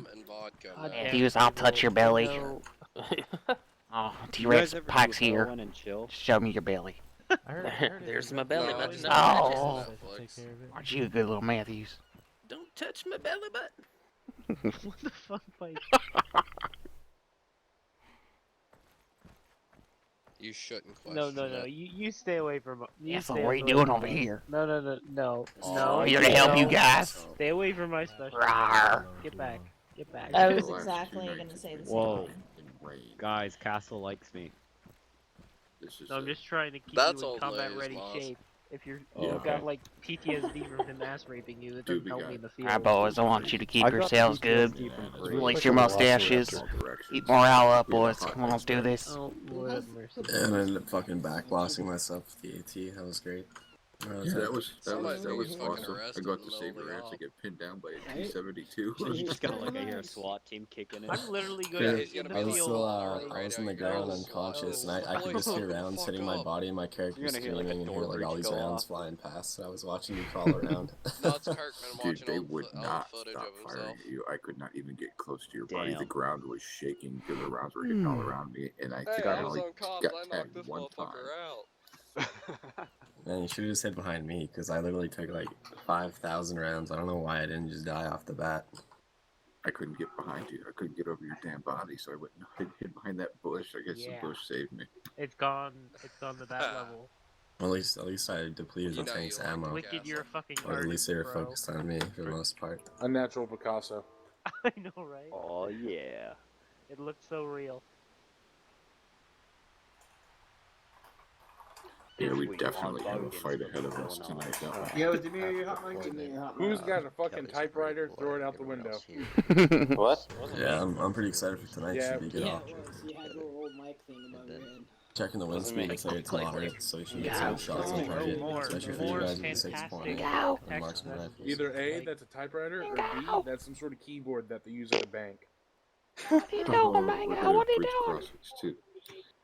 rum and vodka. Matthews, I'll touch your belly. Oh, T-Rex Pack's here. And chill? Show me your belly. There's my belly button. Oh, aren't you a good little Matthews? Don't touch my belly button. What the fuck, Mike? You shouldn't question No. You stay away from. That's what we're doing over here. No. I'm here to help you guys. Stay away from my special. Rawr. Get back. Get back. I was exactly gonna say the same. Whoa. Guys, Castle likes me. No, I'm just trying to keep That's you in combat-ready shape. If you've got like PTSD from him mass raping you, it doesn't help me in the field. Alright, boys, I want you to keep yourselves good. Release your mustaches. Keep morale up, boys. Come on, let's do this. Oh, Lord have mercy. And I ended up fucking backblasting myself with the AT. That was great. That was fucking awesome. I arrested got in to the save middle her of ass the to get pinned down by a Right? T-72. You just got like I hear a SWAT team kicking it. I'm literally going Yeah, in the I was field. still, I was in the ground unconscious, and I could just hear rounds hitting my body, and my character was screaming, and hear like all these rounds flying past, and I was watching you crawl around. No, it's Kirkman Dude, watching they old would not footage stop of himself. firing at you. I could not even get close to your body. Damn. The ground was shaking because the rounds were hitting all around me, and I Hey, got I was only on comms. got I knocked tagged this one time. motherfucker out. Man, you should have just hid behind me, because I literally took like 5,000 rounds. I don't know why I didn't just die off the bat. I couldn't get behind you. I couldn't get over your damn body, so I went and hid behind that bush. I guess Yeah. the bush saved me. It's gone to that level. Well, at least I depleted the tank's ammo. Wicked, you're a fucking Or at least they were bro. focused on me for the most part. Unnatural Picasso. I know, right? Oh yeah. It looked so real. Yeah, we definitely have a fight ahead of us tonight, don't we? Yo, give me your hot mic. Give me your hot mic. Who's got a fucking typewriter? Throw it out the window. What? Yeah, I'm pretty excited for tonight. Yeah. Should be a good. Yeah, it was. You had your old mic thing above your head. Checking the wind speed, it's like it's moderate, so you should get some shots on target, especially for you guys in 6-point and marksman rifles. Either A, that's a typewriter, or B, that's some sort of keyboard that they use at a bank. What are you doing, man? What are you doing? Too.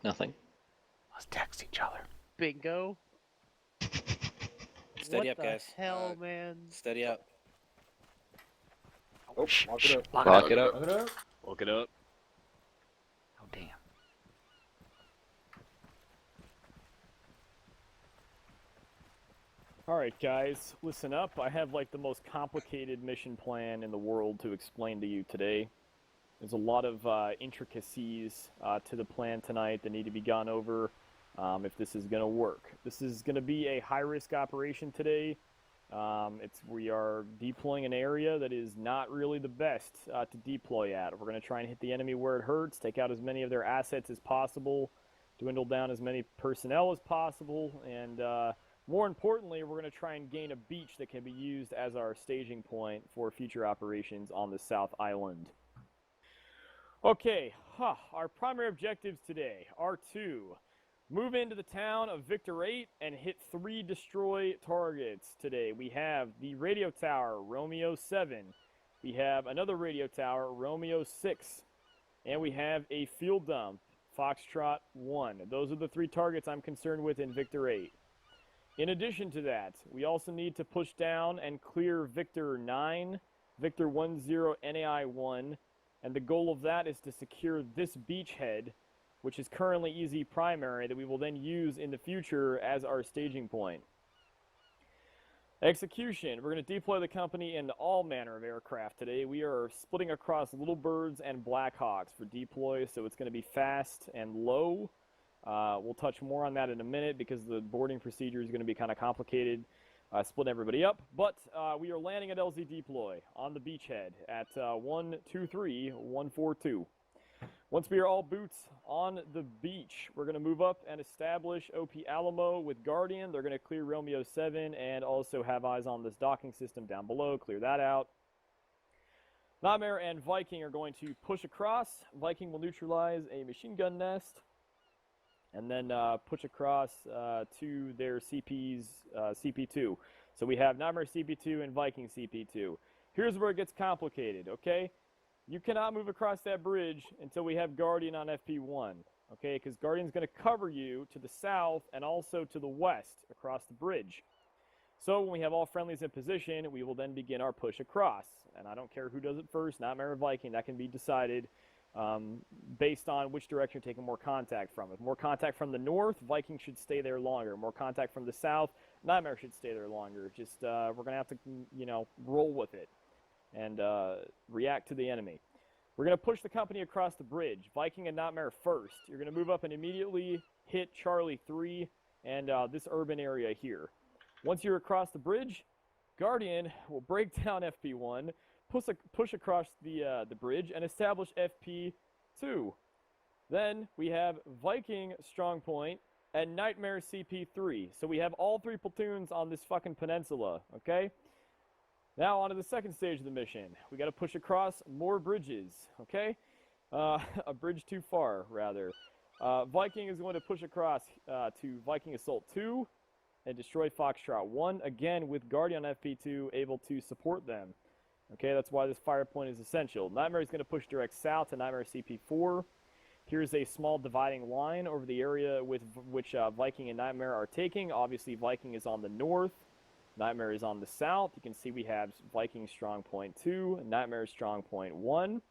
Nothing. Let's text each other. Bingo. Steady up, guys. What the hell, man? Steady up. Oh, lock it up. Lock it up. Lock it up. Look it up. Oh, damn. Alright guys, listen up. I have like the most complicated mission plan in the world to explain to you today. There's a lot of intricacies to the plan tonight that need to be gone over if this is going to work. This is going to be a high-risk operation today. We are deploying an area that is not really the best to deploy at. We're going to try and hit the enemy where it hurts, take out as many of their assets as possible, dwindle down as many personnel as possible, and more importantly, we're going to try and gain a beach that can be used as our staging point for future operations on the South Island. Okay, our primary objectives today are to move into the town of Victor 8 and hit 3 destroy targets today. We have the radio tower, Romeo 7. We have another radio tower, Romeo 6. And we have a field dump, Foxtrot 1. Those are the 3 targets I'm concerned with in Victor 8. In addition to that, we also need to push down and clear Victor 9, Victor 10 NAI 1, and the goal of that is to secure this beachhead, which is currently easy primary, that we will then use in the future as our staging point. Execution. We're going to deploy the company in all manner of aircraft today. We are splitting across Little Birds and Blackhawks for deploy, so it's going to be fast and low. We'll touch more on that in a minute because the boarding procedure is going to be kind of complicated, splitting everybody up. But we are landing at LZ deploy on the beachhead at 123-142. Once we are all boots on the beach, we're going to move up and establish OP Alamo with Guardian. They're going to clear Romeo 7 and also have eyes on this docking system down below. Clear that out. Nightmare and Viking are going to push across. Viking will neutralize a machine gun nest and then push across to their CP2. So we have Nightmare CP2 and Viking CP2. Here's where it gets complicated, okay? You cannot move across that bridge until we have Guardian on FP1, okay? Because Guardian's going to cover you to the south and also to the west across the bridge. So when we have all friendlies in position, we will then begin our push across. And I don't care who does it first, Nightmare or Viking, that can be decided based on which direction you're taking more contact from. If more contact from the north, Viking should stay there longer. More contact from the south, Nightmare should stay there longer. Just we're going to have to, roll with it and react to the enemy. We're going to push the company across the bridge. Viking and Nightmare first. You're going to move up and immediately hit Charlie 3 and this urban area here. Once you're across the bridge, Guardian will break down FP1, push across the bridge, and establish FP2. Then we have Viking strong point and Nightmare CP3. So we have all 3 platoons on this fucking peninsula, okay? Now on to the second stage of the mission. We got to push across more bridges, okay? A bridge too far, rather. Viking is going to push across to Viking Assault 2 and destroy Foxtrot 1, again with Guardian FP2 able to support them. Okay, that's why this fire point is essential. Nightmare is going to push direct south to Nightmare CP4. Here's a small dividing line over the area with which Viking and Nightmare are taking. Obviously, Viking is on the north. Nightmare is on the south. You can see we have Viking strong point 2 and Nightmare strong point 1.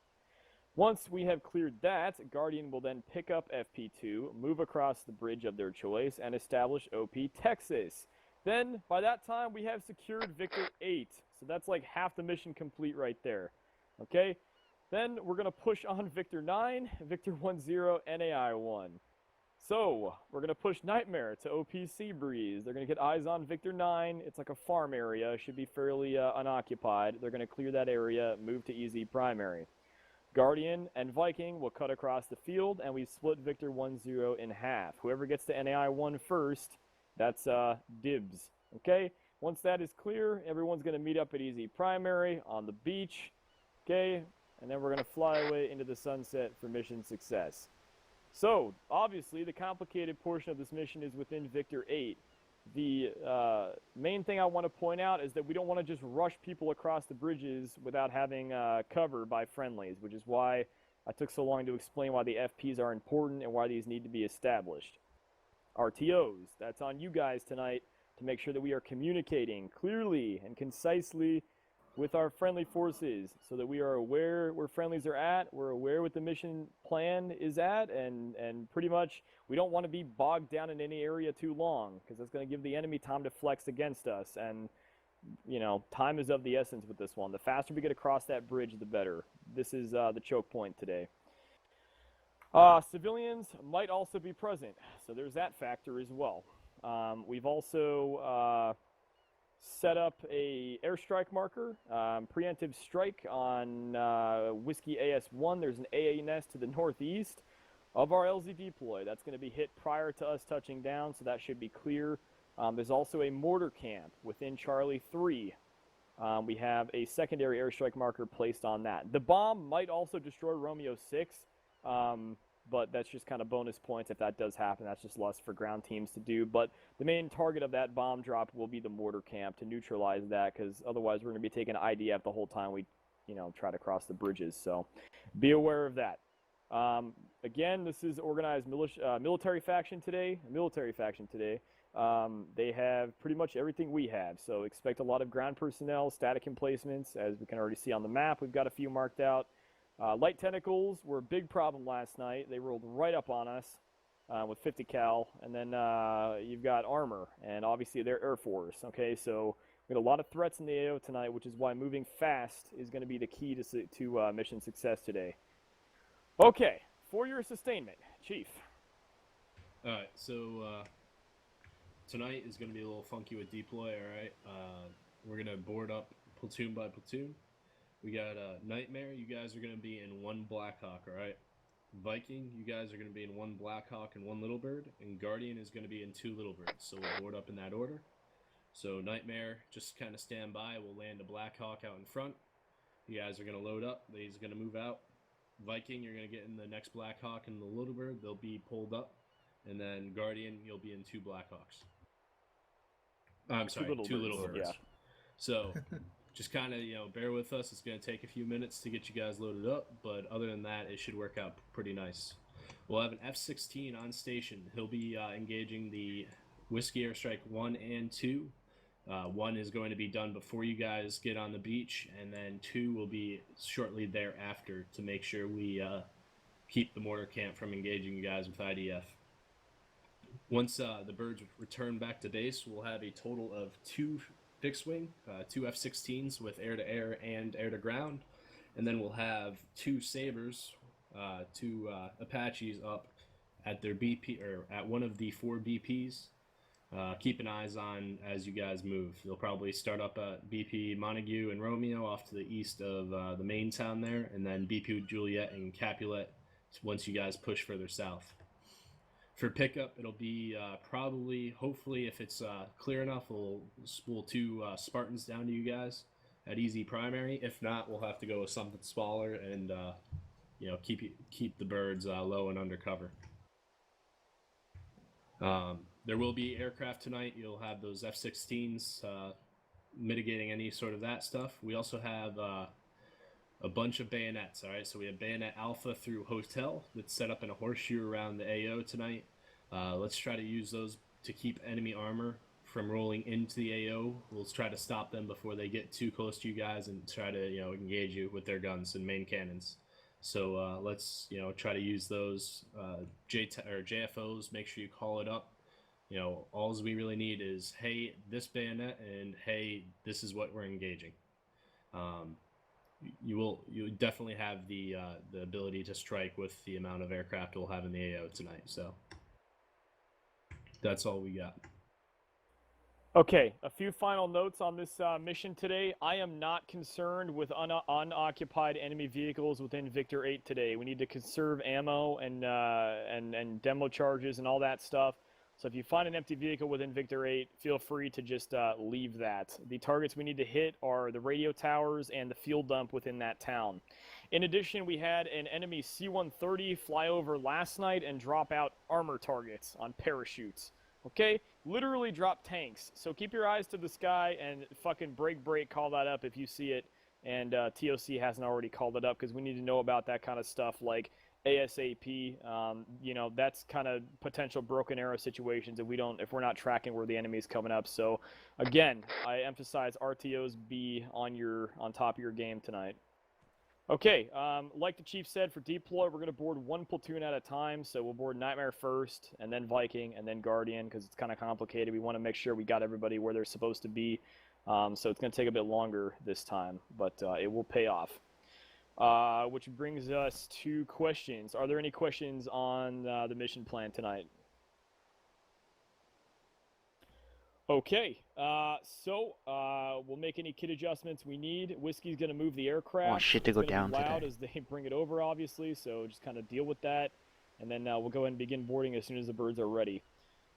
Once we have cleared that, Guardian will then pick up FP2, move across the bridge of their choice, and establish OP Texas. Then, by that time, we have secured Victor 8. So that's like half the mission complete right there. Okay? Then we're going to push on Victor 9, Victor 10, NAI 1. So, we're going to push Nightmare to OP Seabreeze. They're going to get eyes on Victor 9. It's like a farm area. It should be fairly unoccupied. They're going to clear that area, move to easy primary. Guardian and Viking will cut across the field, and we split Victor 10 in half. Whoever gets to NAI 1 first, that's dibs. Okay? Once that is clear, everyone's going to meet up at easy primary on the beach. Okay? And then we're going to fly away into the sunset for mission success. So, obviously, the complicated portion of this mission is within Victor 8. The main thing I want to point out is that we don't want to just rush people across the bridges without having cover by friendlies, which is why I took so long to explain why the FPs are important and why these need to be established. RTOs, that's on you guys tonight to make sure that we are communicating clearly and concisely with our friendly forces so that we are aware where friendlies are at, we're aware what the mission plan is at, and pretty much we don't want to be bogged down in any area too long because that's going to give the enemy time to flex against us, and time is of the essence with this one. The faster we get across that bridge, the better. This is the choke point today. Civilians might also be present, so there's that factor as well. We've also set up a airstrike marker, preemptive strike on Whiskey AS1. There's an AA nest to the northeast of our LZ deploy. That's going to be hit prior to us touching down, so that should be clear. There's also a mortar camp within Charlie 3. We have a secondary airstrike marker placed on that. The bomb might also destroy Romeo 6, but that's just kind of bonus points if that does happen. That's just less for ground teams to do. But the main target of that bomb drop will be the mortar camp to neutralize that, because otherwise we're going to be taking IDF the whole time we, try to cross the bridges. So be aware of that. Again, this is organized military faction today. They have pretty much everything we have. So expect a lot of ground personnel, static emplacements, as we can already see on the map. We've got a few marked out. Light tentacles were a big problem last night. They rolled right up on us with 50 cal, and then you've got armor, and obviously they're Air Force. Okay, so we got a lot of threats in the AO tonight, which is why moving fast is going to be the key to mission success today. Okay, for your sustainment, Chief. All right, so tonight is going to be a little funky with deploy. All right, we're going to board up platoon by platoon. We got Nightmare, you guys are going to be in one Blackhawk, alright? Viking, you guys are going to be in one Blackhawk and one Little Bird, and Guardian is going to be in 2 Little Birds, so we'll board up in that order. So Nightmare, just kind of stand by, we'll land a Blackhawk out in front. You guys are going to load up, these are going to move out. Viking, you're going to get in the next Blackhawk and the Little Bird, they'll be pulled up. And then Guardian, you'll be in 2 Blackhawks. I'm sorry, 2 Little Birds. Yeah. So... just kind of, bear with us. It's going to take a few minutes to get you guys loaded up, but other than that, it should work out pretty nice. We'll have an F-16 on station. He'll be engaging the Whiskey Airstrike 1 and 2 1 is going to be done before you guys get on the beach, and then 2 will be shortly thereafter to make sure we keep the mortar camp from engaging you guys with IDF. Once the birds return back to base, we'll have a total of 2 fixed-wing, 2 F-16s with air-to-air and air-to-ground, and then we'll have 2 Sabres, 2 Apaches up at their BP, or at one of the 4 BPs. Keep an eyes on as you guys move. They'll probably start up at BP Montague and Romeo off to the east of the main town there, and then BP Juliet and Capulet once you guys push further south. For pickup, it'll be probably, hopefully, if it's clear enough, we'll spool 2 Spartans down to you guys at easy primary. If not, we'll have to go with something smaller and keep the birds low and under cover. There will be aircraft tonight. You'll have those F-16s mitigating any sort of that stuff. We also have a bunch of bayonets, all right? So we have bayonet Alpha through Hotel that's set up in a horseshoe around the AO tonight. Let's try to use those to keep enemy armor from rolling into the AO. We'll try to stop them before they get too close to you guys and try to, engage you with their guns and main cannons. So let's, try to use those JFOs. Make sure you call it up. All we really need is, hey, this bayonet, and hey, this is what we're engaging. You definitely have the ability to strike with the amount of aircraft we'll have in the AO tonight. So that's all we got. Okay, a few final notes on this mission today. I am not concerned with unoccupied enemy vehicles within Victor 8 today. We need to conserve ammo and demo charges and all that stuff. So if you find an empty vehicle within Victor 8, feel free to just leave that. The targets we need to hit are the radio towers and the fuel dump within that town. In addition, we had an enemy C-130 fly over last night and drop out armor targets on parachutes. Okay? Literally drop tanks. So keep your eyes to the sky and fucking break, call that up if you see it. And TOC hasn't already called it up because we need to know about that kind of stuff like ASAP. That's kind of potential broken arrow situations if we're not tracking where the enemy is coming up. So again, I emphasize RTOs be on top of your game tonight. Okay, like the chief said, for deploy, we're going to board 1 platoon at a time. So we'll board Nightmare first, and then Viking, and then Guardian, because it's kind of complicated. We want to make sure we got everybody where they're supposed to be. So it's going to take a bit longer this time, but it will pay off. Which brings us to questions. Are there any questions on the mission plan tonight? Okay, so we'll make any kit adjustments we need. Whiskey's going to move the aircraft. Want shit to go down loud today. as they bring it over, obviously, so just kind of deal with that. And then we'll go ahead and begin boarding as soon as the birds are ready.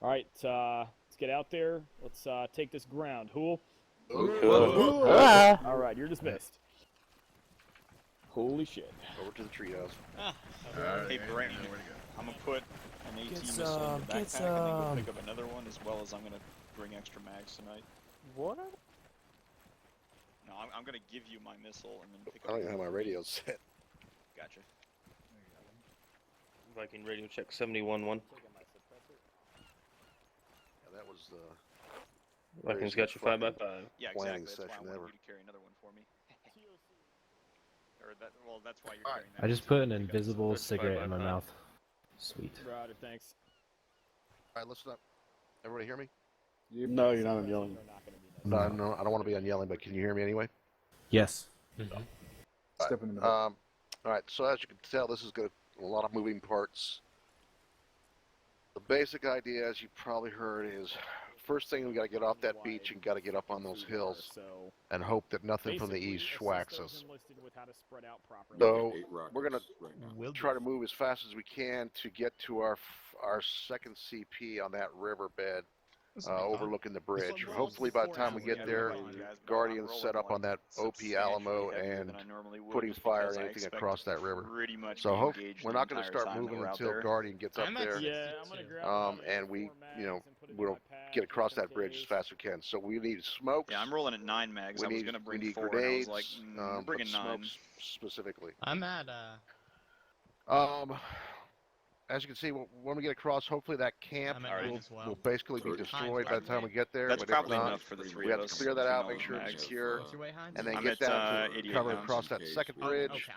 All right, let's get out there. Let's take this ground. Hool? All right, you're dismissed. Holy shit. Over to the treehouse. Hey, Brent, I'm going to put an 18 missile in the backpack and then go pick up another one, as well as I'm going to bring extra mags tonight. What? No, I'm going to give you my missile and then pick up. I don't even have my radio set. Gotcha. Viking radio check 71-1. Yeah, that was Viking's got you 5x5. Yeah, planning exactly. That's session why I ever. wanted you to carry another one for me. That's why you're carrying that. I just put an invisible cigarette in my mouth. Sweet. Roger, thanks. Alright, listen up. Everybody hear me? No, you're not on yelling. No, I don't want to be on yelling, but can you hear me anyway? Yes. Step in the middle. Alright, so as you can tell, this is got a lot of moving parts. The basic idea, as you probably heard, is first thing we got to get off that beach and got to get up on those hills and hope that nothing from the east schwacks us. So we're going to try to move as fast as we can to get to our second CP on that riverbed overlooking the bridge. Hopefully by the time we get there, Guardian's set up on that OP Alamo and putting fire and anything across that river. So we're not going to start moving until Guardian gets up there, and we, we'll get across that bridge as fast as we can. So we need smokes. Yeah, I'm rolling at 9 mags. I was going to bring 4, grenades, and I was like, bring in 9. Smokes specifically. I'm at as you can see, when we get across, hopefully that camp will basically be destroyed by the time we get there. That's but if probably not, enough for the three we of have to us. clear that out, make 2 sure mags. it's secure, and then I'm get at, down to 88 cover pounds. across that second bridge.